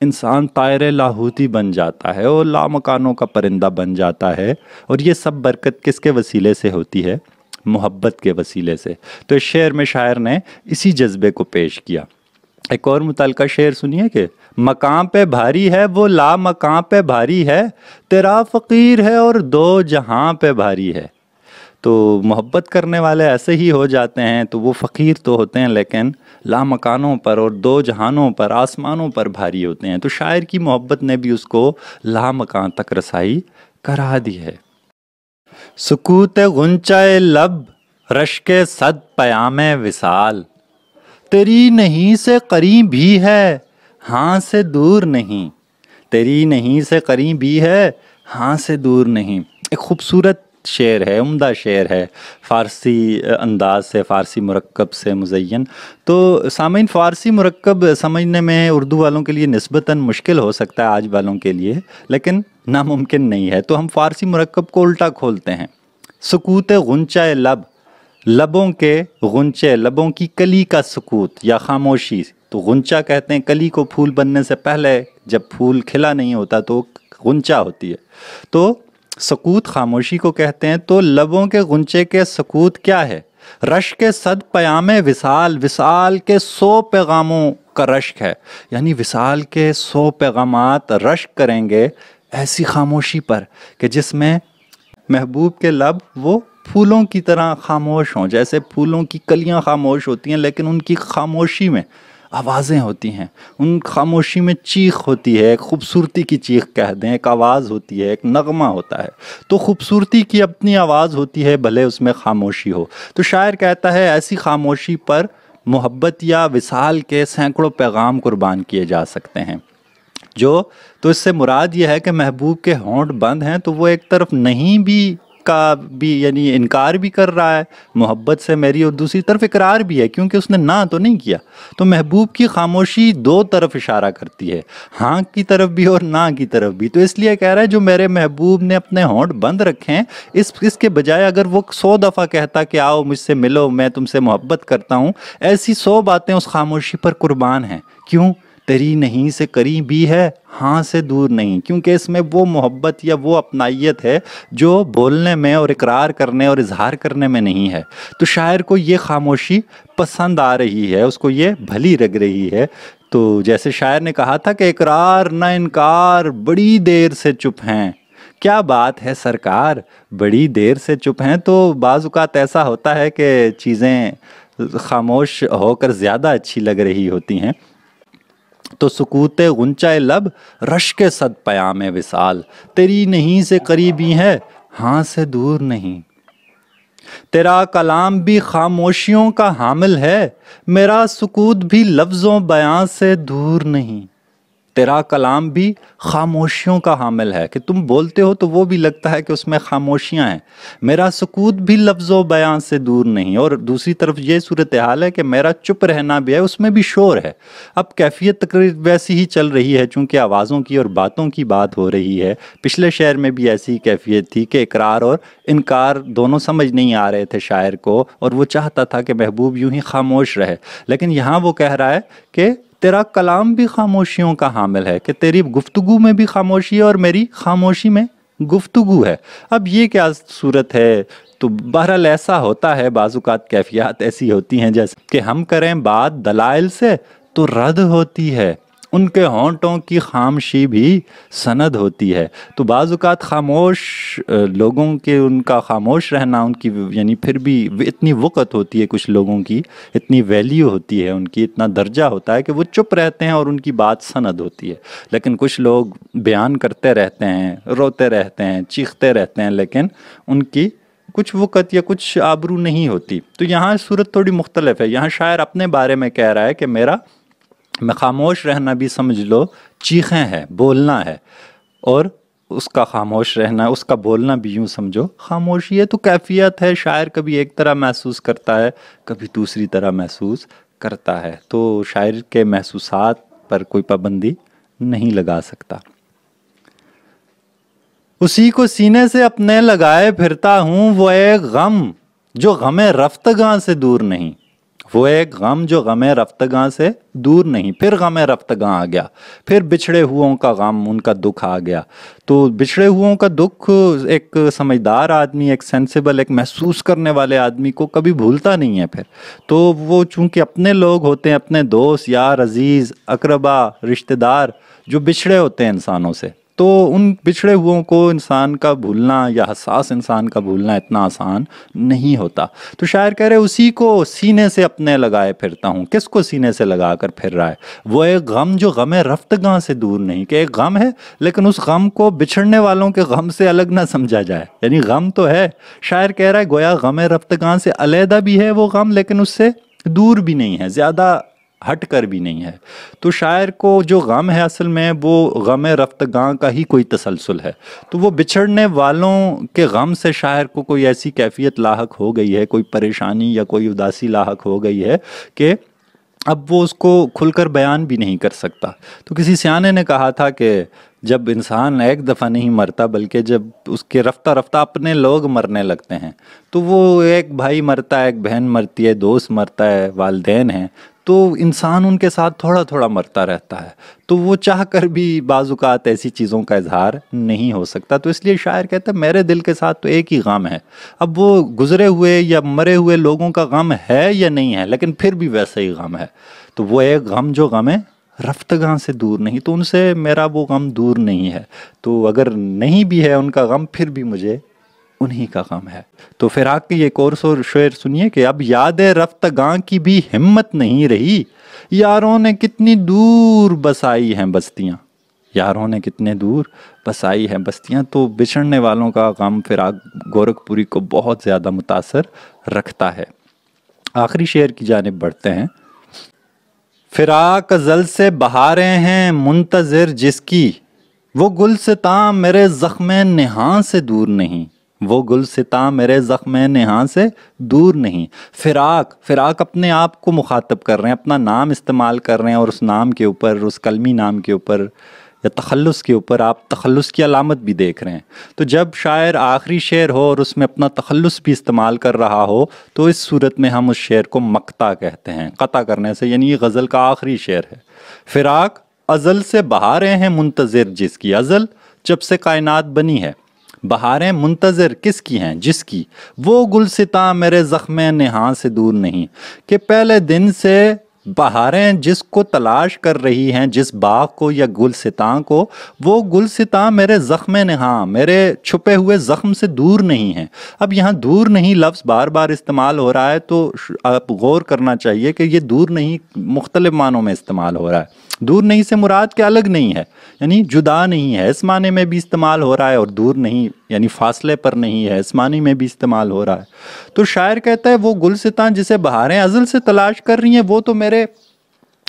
انسان طائر لاہوتی بن جاتا ہے اور لامکانوں کا پرندہ بن جاتا ہے، اور یہ سب برکت کس کے وسیلے سے ہوتی ہے؟ محبت کے وسیلے سے۔ تو اس شعر میں شاعر نے اسی جذبے کو پیش کیا۔ ایک اور متعلقہ شعر سنیے کہ مقام پہ بھاری ہے وہ لا مقام پہ بھاری ہے، تیرا فقیر ہے اور دو جہاں پہ بھاری ہے۔ تو محبت کرنے والے ایسے ہی ہو جاتے ہیں، تو وہ فقیر تو ہوتے ہیں لیکن لامکانوں پر اور دو جہانوں پر، آسمانوں پر بھاری ہوتے ہیں۔ تو شاعر کی محبت نے بھی اس کو لامکان تک رسائی کرا دی ہے۔ سکوت غنچۂ لب رشک صد پیام وصال، تیری نہیں سے قریب بھی ہے ہاں سے دور نہیں، تیری نہیں سے قریب بھی ہے ہاں سے دور نہیں۔ ایک خوبصورت شعر ہے، عمدہ شعر ہے، فارسی انداز سے، فارسی مرکب سے مزین۔ تو سامعین، فارسی مرکب سمجھنے میں اردو والوں کے لیے نسبتاً مشکل ہو سکتا ہے آج والوں کے لیے، لیکن ناممکن نہیں ہے۔ تو ہم فارسی مرکب کو الٹا کھولتے ہیں۔ سکوت غنچۂ لب، لبوں کے غنچے، لبوں کی کلی کا سکوت یا خاموشی۔ تو غنچہ کہتے ہیں کلی کو، پھول بننے سے پہلے جب پھول کھلا نہیں ہوتا تو غنچہ ہوتی ہے۔ تو سکوت خاموشی کو کہتے ہیں۔ تو لبوں کے غنچے کے سکوت کیا ہے؟ رشک صد پیام وصال، وصال کے 100 پیغاموں کا رشک ہے، یعنی وصال کے 100 پیغامات رشک کریں گے ایسی خاموشی پر کہ جس میں محبوب کے لب وہ پھولوں کی طرح خاموش ہوں، جیسے پھولوں کی کلیاں خاموش ہوتی ہیں لیکن ان کی خاموشی میں آوازیں ہوتی ہیں، ان خاموشی میں چیخ ہوتی ہے، ایک خوبصورتی کی چیخ کہہ دیں، ایک آواز ہوتی ہے، ایک نغمہ ہوتا ہے۔ تو خوبصورتی کی اپنی آواز ہوتی ہے بھلے اس میں خاموشی ہو۔ تو شاعر کہتا ہے ایسی خاموشی پر محبت یا وصال کے سینکڑوں پیغام قربان کیے جا سکتے ہیں۔ تو اس سے مراد یہ ہے کہ محبوب کے ہونٹ بند ہیں تو وہ ایک طرف نہیں بھی یعنی انکار بھی کر رہا ہے محبت سے میری، اور دوسری طرف اقرار بھی ہے کیونکہ اس نے نہ تو نہیں کیا۔ تو محبوب کی خاموشی دو طرف اشارہ کرتی ہے، ہاں کی طرف بھی اور نہ کی طرف بھی۔ تو اس لیے کہہ رہا ہے جو میرے محبوب نے اپنے ہونٹ بند رکھے ہیں، اس کے بجائے اگر وہ 100 دفعہ کہتا کہ آؤ مجھ سے ملو، میں تم سے محبت کرتا ہوں، ایسی 100 باتیں اس خاموشی پر قربان ہیں۔ کیوں؟ تیری نہیں سے قریب بھی ہے ہاں سے دور نہیں، کیونکہ اس میں وہ محبت یا وہ اپنائیت ہے جو بولنے میں اور اقرار کرنے اور اظہار کرنے میں نہیں ہے۔ تو شاعر کو یہ خاموشی پسند آ رہی ہے، اس کو یہ بھلی لگ رہی ہے۔ تو جیسے شاعر نے کہا تھا کہ اقرار نہ انکار بڑی دیر سے چپ ہیں، کیا بات ہے سرکار بڑی دیر سے چپ ہیں۔ تو بعض اوقات ایسا ہوتا ہے کہ چیزیں خاموش ہو کر زیادہ اچھی لگ رہی ہوتی ہیں۔ تو سکوت غنچۂ لب رشک صد پیام وصال، تیری نہیں سے قریبی ہے ہاں سے دور نہیں۔ تیرا کلام بھی خاموشیوں کا حامل ہے، میرا سکوت بھی لفظوں بیان سے دور نہیں۔ تیرا کلام بھی خاموشیوں کا حامل ہے کہ تم بولتے ہو تو وہ بھی لگتا ہے کہ اس میں خاموشیاں ہیں، میرا سکوت بھی لفظ و بیان سے دور نہیں۔ اور دوسری طرف یہ صورتحال ہے کہ میرا چپ رہنا بھی ہے، اس میں بھی شور ہے۔ اب کیفیت تقریباً ویسی ہی چل رہی ہے چونکہ آوازوں کی اور باتوں کی بات ہو رہی ہے۔ پچھلے شعر میں بھی ایسی کیفیت تھی کہ اقرار اور انکار دونوں سمجھ نہیں آ رہے تھے شاعر کو، اور وہ چاہتا تھا کہ محبوب یوں ہی خاموش رہے، لیکن یہاں وہ کہہ رہا ہے کہ تیرا کلام بھی خاموشیوں کا حامل ہے، کہ تیری گفتگو میں بھی خاموشی ہے اور میری خاموشی میں گفتگو ہے۔ اب یہ کیا صورت ہے؟ تو بہرحال ایسا ہوتا ہے، بعض اوقات کیفیات ایسی ہوتی ہیں جیسے کہ ہم کریں بات دلائل سے تو رد ہوتی ہے، ان کے ہونٹوں کی خاموشی بھی سند ہوتی ہے۔ تو بعض اوقات خاموش لوگوں کے، ان کا خاموش رہنا، ان کی یعنی پھر بھی اتنی وقت ہوتی ہے، کچھ لوگوں کی اتنی ویلیو ہوتی ہے، ان کی اتنا درجہ ہوتا ہے کہ وہ چپ رہتے ہیں اور ان کی بات سند ہوتی ہے۔ لیکن کچھ لوگ بیان کرتے رہتے ہیں، روتے رہتے ہیں، چیختے رہتے ہیں، لیکن ان کی کچھ وقت یا کچھ آبرو نہیں ہوتی۔ تو یہاں صورت تھوڑی مختلف ہے۔ یہاں شاعر اپنے بارے میں کہہ رہا ہے کہ میں خاموش رہنا بھی سمجھ لو چیخیں ہے، بولنا ہے، اور اس کا خاموش رہنا، اس کا بولنا بھی یوں سمجھو خاموشی ہے۔ تو کیفیت ہے، شاعر کبھی ایک طرح محسوس کرتا ہے، کبھی دوسری طرح محسوس کرتا ہے۔ تو شاعر کے محسوسات پر کوئی پابندی نہیں لگا سکتا۔ اسی کو سینے سے اپنے لگائے پھرتا ہوں، وہ ایک غم جو غم رفتگاں سے دور نہیں۔ وہ ایک غم جو غم رفتگاں سے دور نہیں، پھر غم رفتگاں آ گیا، پھر بچھڑے ہوئوں کا غم، ان کا دکھ آ گیا۔ تو بچھڑے ہوئوں کا دکھ ایک سمجھدار آدمی، ایک سینسیبل، ایک محسوس کرنے والے آدمی کو کبھی بھولتا نہیں ہے پھر۔ تو وہ چونکہ اپنے لوگ ہوتے ہیں، اپنے دوست، یار، عزیز، اقربا، رشتہ دار جو بچھڑے ہوتے ہیں انسانوں سے، تو ان بچھڑے ہوئوں کو انسان کا بھولنا یا حساس انسان کا بھولنا اتنا آسان نہیں ہوتا۔ تو شاعر کہہ رہے اسی کو سینے سے اپنے لگائے پھرتا ہوں۔ کس کو سینے سے لگا کر پھر رہا ہے؟ وہ ایک غم جو غم رفتگاں سے دور نہیں، کہ ایک غم ہے لیکن اس غم کو بچھڑنے والوں کے غم سے الگ نہ سمجھا جائے، یعنی غم تو ہے، شاعر کہہ رہا ہے گویا غم رفتگاں سے علیحدہ بھی ہے وہ غم، لیکن اس سے دور بھی نہیں ہے، زیادہ ہٹ کر بھی نہیں ہے۔ تو شاعر کو جو غم ہے اصل میں وہ غم رفتگاں کا ہی کوئی تسلسل ہے۔ تو وہ بچھڑنے والوں کے غم سے شاعر کو کوئی ایسی کیفیت لاحق ہو گئی ہے، کوئی پریشانی یا کوئی اداسی لاحق ہو گئی ہے کہ اب وہ اس کو کھل کر بیان بھی نہیں کر سکتا۔ تو کسی سیانے نے کہا تھا کہ جب انسان ایک دفعہ نہیں مرتا بلکہ جب اس کے رفتہ رفتہ اپنے لوگ مرنے لگتے ہیں، تو وہ ایک بھائی مرتا ہے، ایک بہن مرتی ہے، دوست مرتا ہے، والدین ہیں، تو انسان ان کے ساتھ تھوڑا تھوڑا مرتا رہتا ہے، تو وہ چاہ کر بھی بعض اوقات ایسی چیزوں کا اظہار نہیں ہو سکتا۔ تو اس لیے شاعر کہتا ہے میرے دل کے ساتھ تو ایک ہی غم ہے، اب وہ گزرے ہوئے یا مرے ہوئے لوگوں کا غم ہے یا نہیں ہے، لیکن پھر بھی ویسا ہی غم ہے۔ تو وہ ایک غم جو غم ہے رفتگاں سے دور نہیں، تو ان سے میرا وہ غم دور نہیں ہے، تو اگر نہیں بھی ہے ان کا غم پھر بھی مجھے انہی کا غم ہے۔ تو فراق کی ایک اور شعر سنیے کہ اب یاد رفتگاں کی بھی ہمت نہیں رہی، یاروں نے کتنی دور بسائی ہیں بستیاں، یاروں نے کتنے دور بسائی ہیں بستیاں۔ تو بچھڑنے والوں کا غم فراق گورکھپوری کو بہت زیادہ متاثر رکھتا ہے۔ آخری شعر کی جانب بڑھتے ہیں۔ فراق ازل سے بہاریں ہیں منتظر جس کی، وہ گلستاں میرے زخم نہاں سے دور نہیں، وہ گلستاں میرے زخم نہاں سے دور نہیں۔ فراق اپنے آپ کو مخاطب کر رہے ہیں، اپنا نام استعمال کر رہے ہیں، اور اس نام کے اوپر، اس کلمی نام کے اوپر یا تخلص کے اوپر آپ تخلص کی علامت بھی دیکھ رہے ہیں۔ تو جب شاعر آخری شعر ہو اور اس میں اپنا تخلص بھی استعمال کر رہا ہو تو اس صورت میں ہم اس شعر کو مقطع کہتے ہیں، قطع کرنے سے، یعنی یہ غزل کا آخری شعر ہے۔ فراق ازل سے بہاریں ہیں منتظر جس کی، ازل جب سے کائنات بنی ہے، بہاریں منتظر کس کی ہیں؟ جس کی، وہ گلستاں میرے زخم نہاں سے دور نہیں، کہ پہلے دن سے بہاریں جس کو تلاش کر رہی ہیں، جس باغ کو یا گلستاں کو، وہ گلستاں میرے زخم نہاں، میرے چھپے ہوئے زخم سے دور نہیں ہیں۔ اب یہاں دور نہیں لفظ بار بار استعمال ہو رہا ہے، تو آپ غور کرنا چاہیے کہ یہ دور نہیں مختلف معنوں میں استعمال ہو رہا ہے۔ دور نہیں سے مراد کہ الگ نہیں ہے، یعنی جدا نہیں ہے، اس معنی میں بھی استعمال ہو رہا ہے، اور دور نہیں یعنی فاصلے پر نہیں ہے، اس معنی میں بھی استعمال ہو رہا ہے۔ تو شاعر کہتا ہے وہ گلستاں جسے بہاریں ازل سے تلاش کر رہی ہیں، وہ تو میرے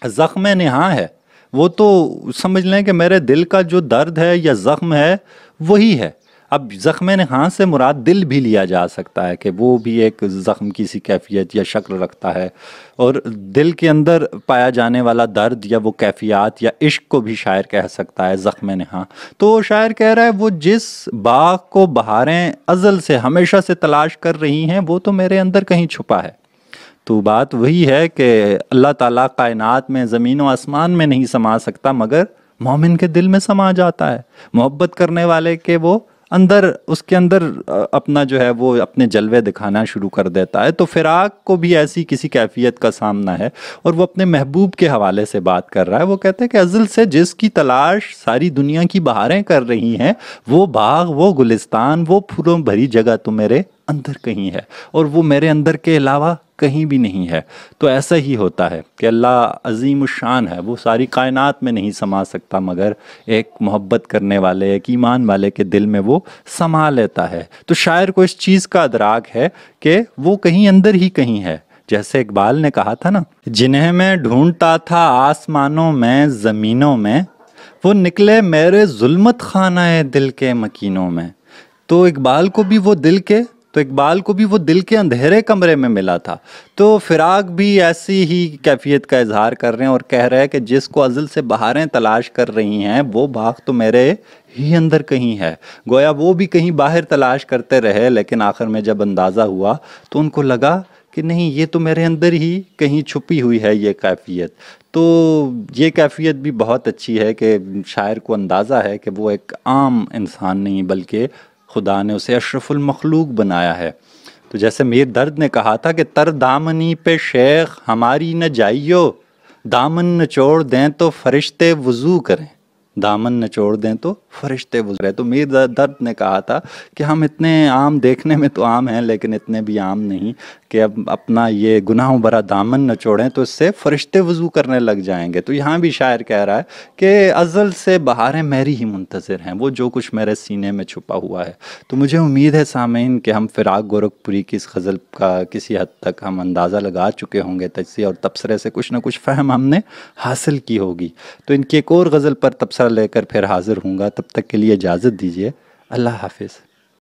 زخم نہاں ہے، وہ تو سمجھ لیں کہ میرے دل کا جو درد ہے یا زخم ہے وہی ہے۔ اب زخم نہاں سے مراد دل بھی لیا جا سکتا ہے کہ وہ بھی ایک زخم کی سی کیفیت یا شکل رکھتا ہے، اور دل کے اندر پایا جانے والا درد یا وہ کیفیات یا عشق کو بھی شاعر کہہ سکتا ہے زخم نہاں۔ تو شاعر کہہ رہا ہے وہ جس باغ کو بہاریں ازل سے ہمیشہ سے تلاش کر رہی ہیں وہ تو میرے اندر کہیں چھپا ہے۔ تو بات وہی ہے کہ اللہ تعالیٰ کائنات میں زمین و آسمان میں نہیں سما سکتا، مگر مومن کے دل میں سما جاتا ہے، محبت کرنے والے کے وہ اندر، اس کے اندر اپنا جو ہے وہ اپنے جلوے دکھانا شروع کر دیتا ہے۔ تو فراق کو بھی ایسی کسی کیفیت کا سامنا ہے، اور وہ اپنے محبوب کے حوالے سے بات کر رہا ہے۔ وہ کہتے ہیں کہ ازل سے جس کی تلاش ساری دنیا کی بہاریں کر رہی ہیں، وہ باغ، وہ گلستان، وہ پھولوں بھری جگہ تو میرے اندر کہیں ہے، اور وہ میرے اندر کے علاوہ کہیں بھی نہیں ہے۔ تو ایسا ہی ہوتا ہے کہ اللہ عظیم الشان ہے، وہ ساری کائنات میں نہیں سما سکتا، مگر ایک محبت کرنے والے، ایک ایمان والے کے دل میں وہ سما لیتا ہے۔ تو شاعر کو اس چیز کا ادراک ہے کہ وہ کہیں اندر ہی کہیں ہے۔ جیسے اقبال نے کہا تھا نا، جنہیں میں ڈھونڈتا تھا آسمانوں میں زمینوں میں، وہ نکلے میرے ظلمت خانہ دل کے مکینوں میں۔ تو اقبال کو بھی وہ دل کے اندھیرے کمرے میں ملا تھا۔ تو فراق بھی ایسی ہی کیفیت کا اظہار کر رہے ہیں، اور کہہ رہے ہیں کہ جس کو ازل سے بہاریں تلاش کر رہی ہیں وہ باغ تو میرے ہی اندر کہیں ہے۔ گویا وہ بھی کہیں باہر تلاش کرتے رہے، لیکن آخر میں جب اندازہ ہوا تو ان کو لگا کہ کہ نہیں یہ تو میرے اندر ہی کہیں چھپی ہوئی ہے یہ کیفیت. تو یہ کیفیت بھی بہت اچھی ہے کہ شاعر کو اندازہ ہے کہ وہ ایک عام انسان نہیں بلکہ خدا نے اسے اشرف المخلوق بنایا ہے. تو جیسے میر درد نے کہا تھا کہ تر دامنی پہ شیخ ہماری نہ جائیو، دامن نچوڑ دیں تو فرشتے وضو کریں، دامن نچوڑ دیں تو فرشتے وضو کریں. تو میر درد نے کہا تھا کہ ہم اتنے عام، دیکھنے میں تو عام ہیں لیکن اتنے بھی عام نہیں کہ اب اپنا یہ گناہوں بھرا دامن نچوڑیں تو اس سے فرشتے وضو کرنے لگ جائیں گے. تو یہاں بھی شاعر کہہ رہا ہے کہ ازل سے بہاریں میری ہی منتظر ہیں، وہ جو کچھ میرے سینے میں چھپا ہوا ہے. تو مجھے امید ہے سامعین کہ ہم فراق گورکھپوری کی اس غزل کا کسی حد تک ہم اندازہ لگا چکے ہوں گے، تجزیے اور تبصرے سے کچھ نہ کچھ فہم ہم نے حاصل کی ہوگی. تو ان کی ایک اور غزل پر تبصرہ لے کر پھر حاضر ہوں گا، تب تک کے لیے اجازت دیجیے. اللہ حافظ.